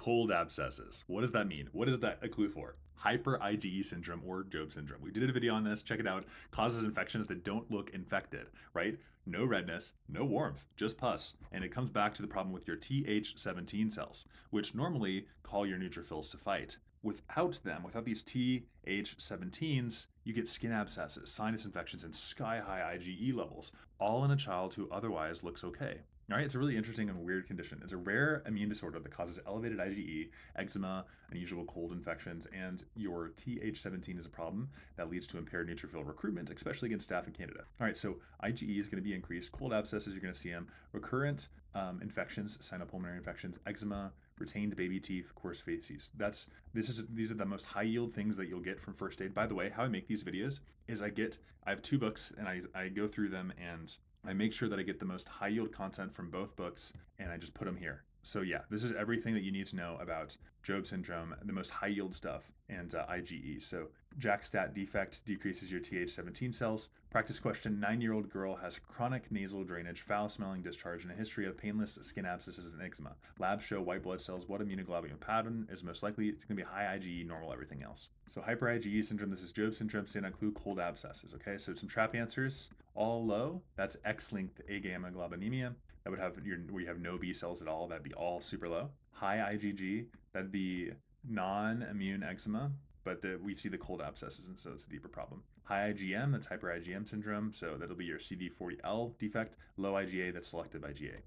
cold abscesses. What does that mean? What is that a clue for? Hyper IgE syndrome or Job syndrome. We did a video on this. Check it out. Causes infections that don't look infected, right? No redness, no warmth, just pus. And it comes back to the problem with your Th17 cells, which normally call your neutrophils to fight. Without them, without these Th17s, you get skin abscesses, sinus infections, and sky-high IgE levels, all in a child who otherwise looks okay. All right, it's a really interesting and weird condition. It's a rare immune disorder that causes elevated IgE, eczema, unusual cold infections, and your Th17 is a problem that leads to impaired neutrophil recruitment, especially against staph and candida. All right, so IgE is going to be increased. Cold abscesses, you're going to see them. Recurrent infections, sinopulmonary infections, eczema, retained baby teeth, coarse feces. These are the most high yield things that you'll get from first aid. By the way, how I make these videos is I have 2 books and I go through them and I make sure that I get the most high yield content from both books and I just put them here. So yeah, this is everything that you need to know about Job syndrome, the most high yield stuff, and IgE. So JAK-STAT defect decreases your Th17 cells. Practice question: 9-year-old girl has chronic nasal drainage, foul-smelling discharge, and a history of painless skin abscesses and eczema. Labs show white blood cells. What immunoglobulin pattern is most likely? It's going to be high IgE, normal everything else. So Hyper IgE syndrome, this is Job syndrome, stand on clue, cold abscesses. Okay, so some trap answers. All low, that's X-linked A-gamma globulinemia. That would have where you have no B cells at all. That'd be all super low. High IgG, that'd be non-immune eczema, but we see the cold abscesses, and so it's a deeper problem. High IgM, that's Hyper IgM syndrome, so that'll be your CD40L defect. Low IgA, that's selective IgA.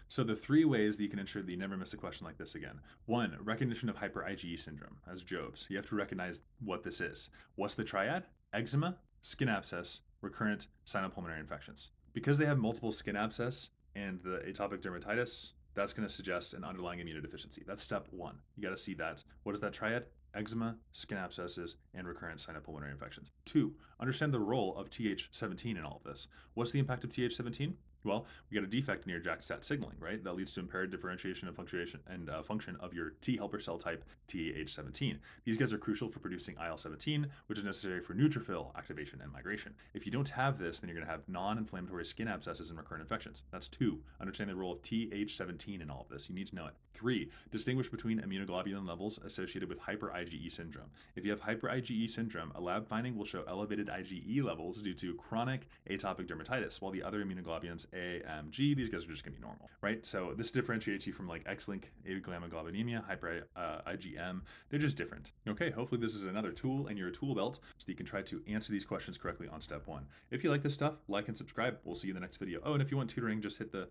So the 3 ways that you can ensure that you never miss a question like this again. 1, recognition of Hyper IgE syndrome as Job's. You have to recognize what this is. What's the triad? Eczema, skin abscess, recurrent sinopulmonary infections. Because they have multiple skin abscess and the atopic dermatitis, that's going to suggest an underlying immunodeficiency. That's step 1. You got to see that. What is that triad? Eczema, skin abscesses, and recurrent sinopulmonary infections. 2, understand the role of Th17 in all of this. What's the impact of Th17? Well, we got a defect in your JAK-STAT signaling, right? That leads to impaired differentiation and function of your T helper cell type Th17. These guys are crucial for producing IL-17, which is necessary for neutrophil activation and migration. If you don't have this, then you're going to have non-inflammatory skin abscesses and recurrent infections. That's 2. Understand the role of Th17 in all of this. You need to know it. 3. Distinguish between immunoglobulin levels associated with Hyper IgE syndrome. If you have Hyper IgE syndrome, a lab finding will show elevated IgE levels due to chronic atopic dermatitis, while the other immunoglobulins A, M, G, these guys are just going to be normal, right? So this differentiates you from like X-linked A-gamma globulinemia, Hyper IgM. They're just different. Okay, hopefully this is another tool in your tool belt so that you can try to answer these questions correctly on step 1. If you like this stuff, like and subscribe. We'll see you in the next video. Oh, and if you want tutoring, just hit the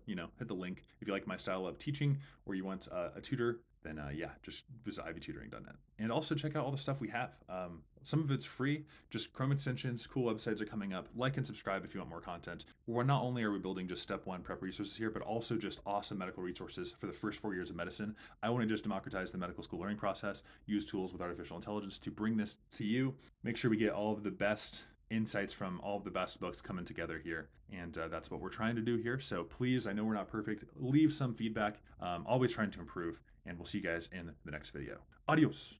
link. If you like my style of teaching or you want a tutor, then just visit ivytutoring.net. And also check out all the stuff we have. Some of it's free, just Chrome extensions, cool websites are coming up. Like and subscribe if you want more content. Not only are we building just step 1 prep resources here, but also just awesome medical resources for the first 4 years of medicine. I want to just democratize the medical school learning process, use tools with artificial intelligence to bring this to you, make sure we get all of the best insights from all of the best books coming together here, and that's what we're trying to do here. So please, I know we're not perfect, leave some feedback. Always trying to improve, and we'll see you guys in the next video. Adios.